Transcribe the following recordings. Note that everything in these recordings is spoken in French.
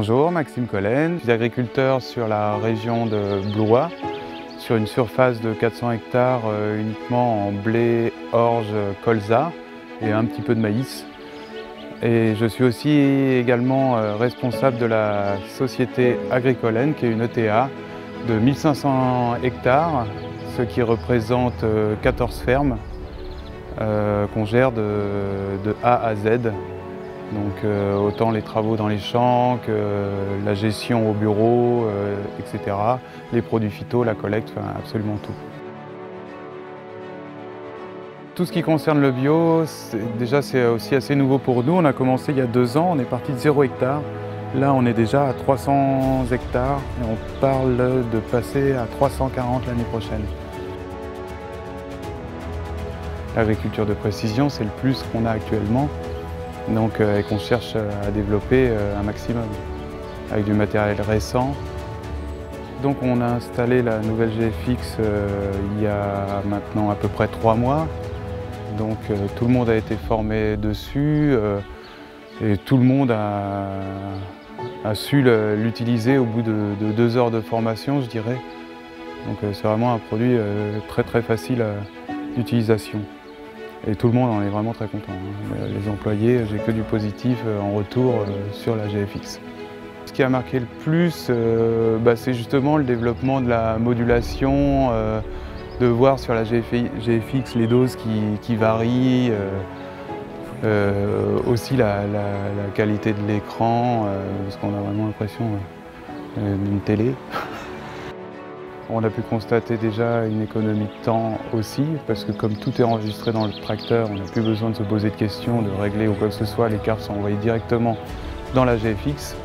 Bonjour, Maxime Collen, je suis agriculteur sur la région de Blois, sur une surface de 400 hectares uniquement en blé, orge, colza et un petit peu de maïs. Et je suis aussi également responsable de la société Agricollen, qui est une ETA de 1500 hectares, ce qui représente 14 fermes qu'on gère de A à Z. Donc autant les travaux dans les champs que la gestion au bureau, etc. Les produits phyto, la collecte, enfin, absolument tout. Tout ce qui concerne le bio, déjà c'est aussi assez nouveau pour nous. On a commencé il y a 2 ans, on est parti de 0 hectare. Là on est déjà à 300 hectares et on parle de passer à 340 l'année prochaine. L'agriculture de précision, c'est le plus qu'on a actuellement. Donc, et qu'on cherche à développer un maximum avec du matériel récent. Donc on a installé la nouvelle GFX il y a maintenant à peu près 3 mois. Donc tout le monde a été formé dessus et tout le monde a su l'utiliser au bout de 2 heures de formation, je dirais. Donc c'est vraiment un produit très facile d'utilisation. Et tout le monde en est vraiment très content. Les employés, j'ai que du positif en retour sur la GFX. Ce qui a marqué le plus, c'est justement le développement de la modulation, de voir sur la GFX les doses qui varient, aussi la qualité de l'écran, parce qu'on a vraiment l'impression d'une télé. On a pu constater déjà une économie de temps aussi, parce que comme tout est enregistré dans le tracteur, on n'a plus besoin de se poser de questions, de régler ou quoi que ce soit. Les cartes sont envoyées directement dans la GFX,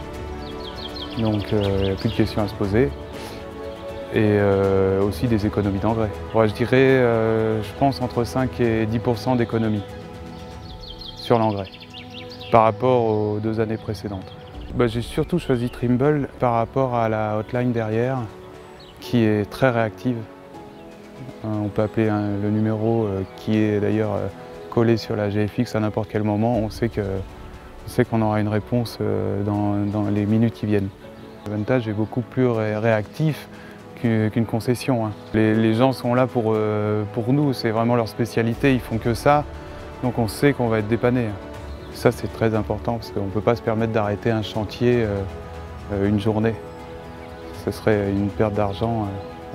donc il n'y a plus de questions à se poser. Et aussi des économies d'engrais. Ouais, je dirais, je pense, entre 5 et 10% d'économie sur l'engrais par rapport aux 2 années précédentes. J'ai surtout choisi Trimble par rapport à la hotline derrière, qui est très réactive. On peut appeler le numéro qui est d'ailleurs collé sur la GFX à n'importe quel moment. On sait qu'on aura une réponse dans les minutes qui viennent. L'avantage est beaucoup plus réactif qu'une concession. Les gens sont là pour nous, c'est vraiment leur spécialité, ils font que ça, donc on sait qu'on va être dépanné. Ça c'est très important parce qu'on ne peut pas se permettre d'arrêter un chantier une journée. Ce serait une perte d'argent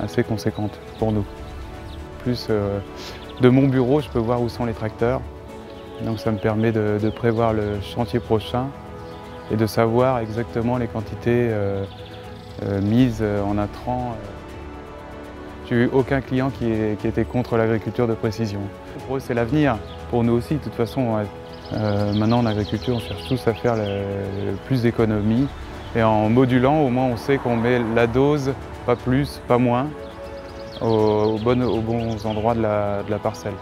assez conséquente pour nous. En plus, de mon bureau, je peux voir où sont les tracteurs. Donc ça me permet de prévoir le chantier prochain et de savoir exactement les quantités mises en intrants. J'ai eu aucun client qui était contre l'agriculture de précision. Pour eux, c'est l'avenir. Pour nous aussi, de toute façon, maintenant en agriculture, on cherche tous à faire le plus d'économies. Et en modulant, au moins on sait qu'on met la dose, pas plus, pas moins, aux bons endroits de la parcelle.